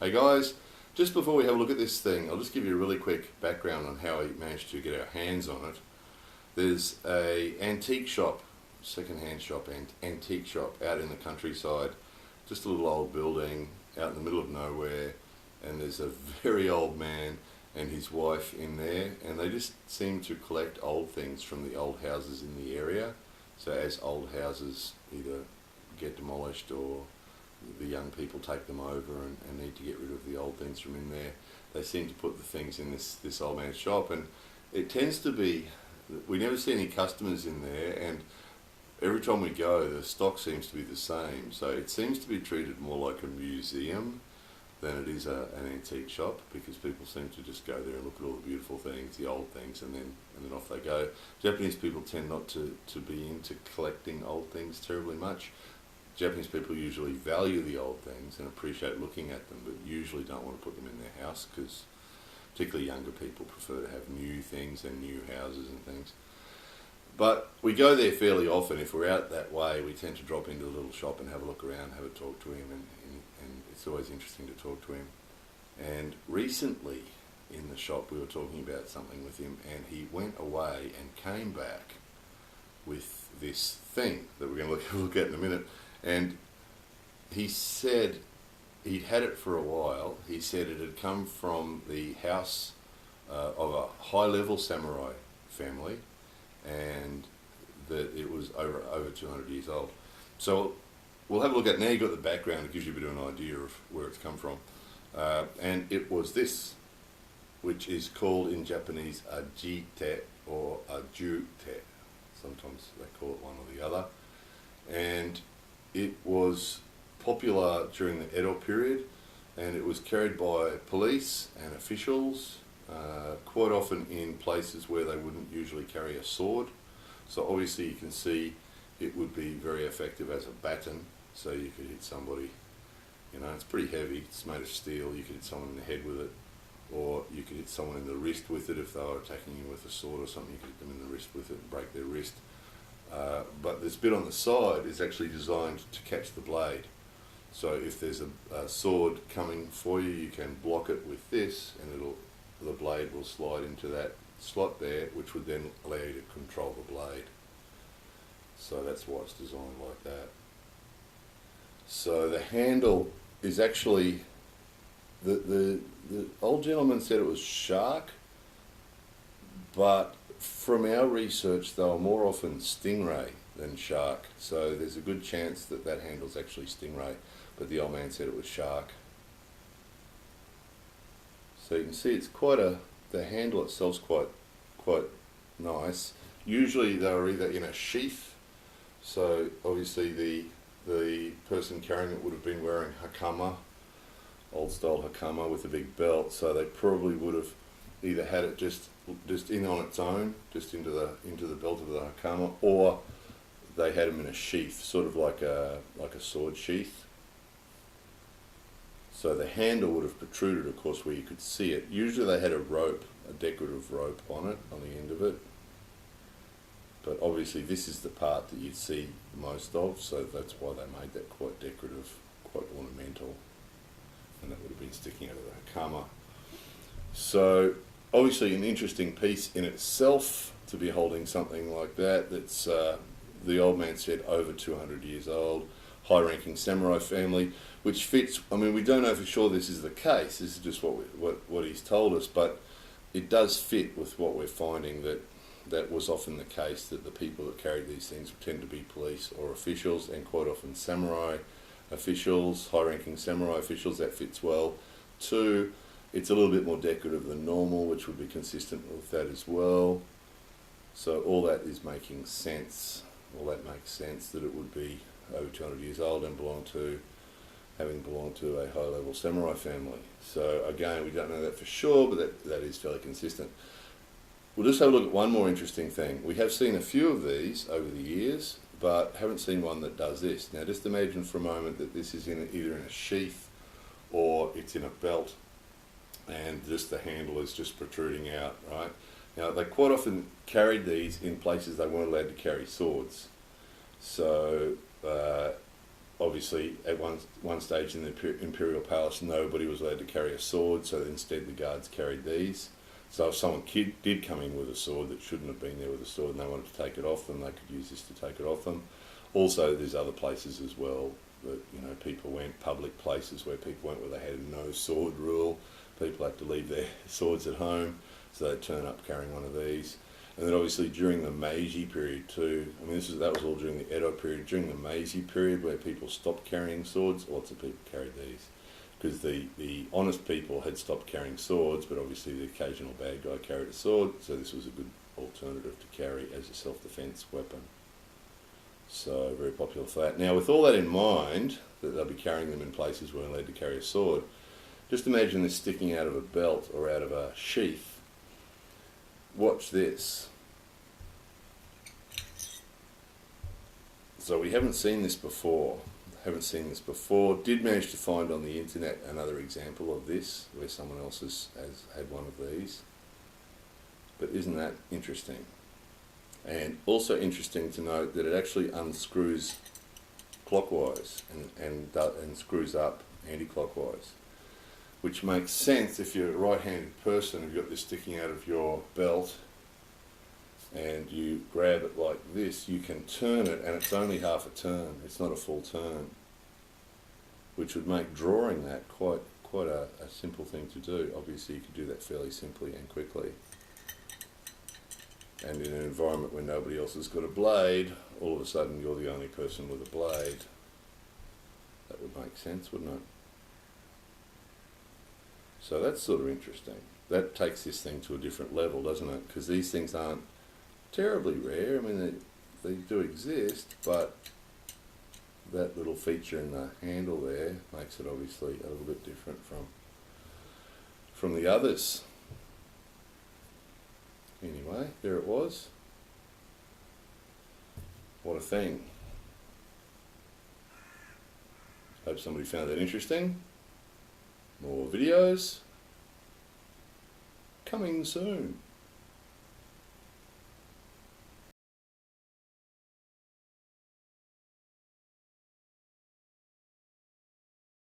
Hey guys, just before we have a look at this thing, I'll just give you a really quick background on how we managed to get our hands on it. There's a antique shop, second-hand shop, and antique shop out in the countryside, just a little old building out in the middle of nowhere, and there's a very old man and his wife in there, and they just seem to collect old things from the old houses in the area. So as old houses either get demolished or the young people take them over and need to get rid of the old things from in there, they seem to put the things in this old man's shop, and it tends to be, we never see any customers in there, and every time we go the stock seems to be the same, so it seems to be treated more like a museum than it is an antique shop, because people seem to just go there and look at all the beautiful things, the old things, and then off they go. Japanese people tend not to be into collecting old things terribly much. Japanese people usually value the old things and appreciate looking at them, but usually don't want to put them in their house, because particularly younger people prefer to have new things and new houses and things. But we go there fairly often. If we're out that way, we tend to drop into a little shop and have a look around, have a talk to him, and it's always interesting to talk to him. And recently in the shop we were talking about something with him, and he went away and came back with this thing that we're going to look at in a minute. And he said he'd had it for a while. He said it had come from the house of a high-level samurai family, and that it was over 200 years old. So we'll have a look at it now. You've got the background. It gives you a bit of an idea of where it's come from. And it was this, which is called in Japanese a Jitte or a Jutte. Sometimes they call it one or the other. And it was popular during the Edo period, and it was carried by police and officials, quite often in places where they wouldn't usually carry a sword. So obviously you can see it would be very effective as a baton, so you could hit somebody, you know, it's pretty heavy, it's made of steel, you could hit someone in the head with it, or you could hit someone in the wrist with it. If they were attacking you with a sword or something, you could hit them in the wrist with it and break their wrist. But this bit on the side is actually designed to catch the blade. So if there's a sword coming for you, you can block it with this, and the blade will slide into that slot there, which would then allow you to control the blade. So that's why it's designed like that. So the handle is actually, the old gentleman said it was shark, but from our research they were more often stingray than shark. So there's a good chance that that handle's actually stingray, but the old man said it was shark. So you can see it's the handle itself's quite nice. Usually they were either in a sheath, so obviously the person carrying it would have been wearing hakama, old style hakama with a big belt, so they probably would have either had it just in on its own, just into the belt of the hakama, or they had them in a sheath, sort of like a sword sheath. So the handle would have protruded, of course, where you could see it. Usually they had a rope, a decorative rope on it, on the end of it. But obviously this is the part that you'd see most of, so that's why they made that quite decorative, quite ornamental. And that would have been sticking out of the hakama. So obviously an interesting piece in itself to be holding something like that. That's the old man said over 200 years old, high-ranking samurai family, which fits. I mean, we don't know for sure this is the case. This is just what he's told us, but it does fit with what we're finding, that was often the case, that the people that carried these things tend to be police or officials, and quite often samurai officials, high-ranking samurai officials. That fits well. Two, it's a little bit more decorative than normal, which would be consistent with that as well. So all that is making sense. All that makes sense, that it would be over 200 years old and having belonged to a high-level samurai family. So again, we don't know that for sure, but that is fairly consistent. We'll just have a look at one more interesting thing. We have seen a few of these over the years, but haven't seen one that does this. Now just imagine for a moment that this is either in a sheath or it's in a belt, and just the handle is just protruding out, right? Now they quite often carried these in places they weren't allowed to carry swords. So obviously at one stage in the Imperial Palace nobody was allowed to carry a sword, so instead the guards carried these. So if someone did come in with a sword that shouldn't have been there with a sword and they wanted to take it off them, they could use this to take it off them. Also there's other places as well that, you know, people went, public places where people went where they had a no sword rule. People had to leave their swords at home, so they'd turn up carrying one of these. And then obviously during the Meiji period too, I mean that was all during the Edo period. During the Meiji period where people stopped carrying swords, lots of people carried these. Because the honest people had stopped carrying swords, but obviously the occasional bad guy carried a sword, so this was a good alternative to carry as a self-defense weapon. So very popular for that. Now with all that in mind, that they'll be carrying them in places where they're allowed to carry a sword, just imagine this sticking out of a belt or out of a sheath. Watch this. So we haven't seen this before. Did manage to find on the internet another example of this, where someone else has had one of these. But isn't that interesting? And also interesting to note that it actually unscrews clockwise and screws up anti-clockwise. Which makes sense if you're a right-handed person, you've got this sticking out of your belt and you grab it like this, you can turn it and it's only half a turn, it's not a full turn, which would make drawing that quite a simple thing to do. Obviously you could do that fairly simply and quickly. And in an environment where nobody else has got a blade, all of a sudden you're the only person with a blade. That would make sense, wouldn't it? So that's sort of interesting. That takes this thing to a different level, doesn't it? Because these things aren't terribly rare. I mean, they do exist, but that little feature in the handle there makes it obviously a little bit different from the others. Anyway, there it was. What a thing. Hope somebody found that interesting. More videos coming soon.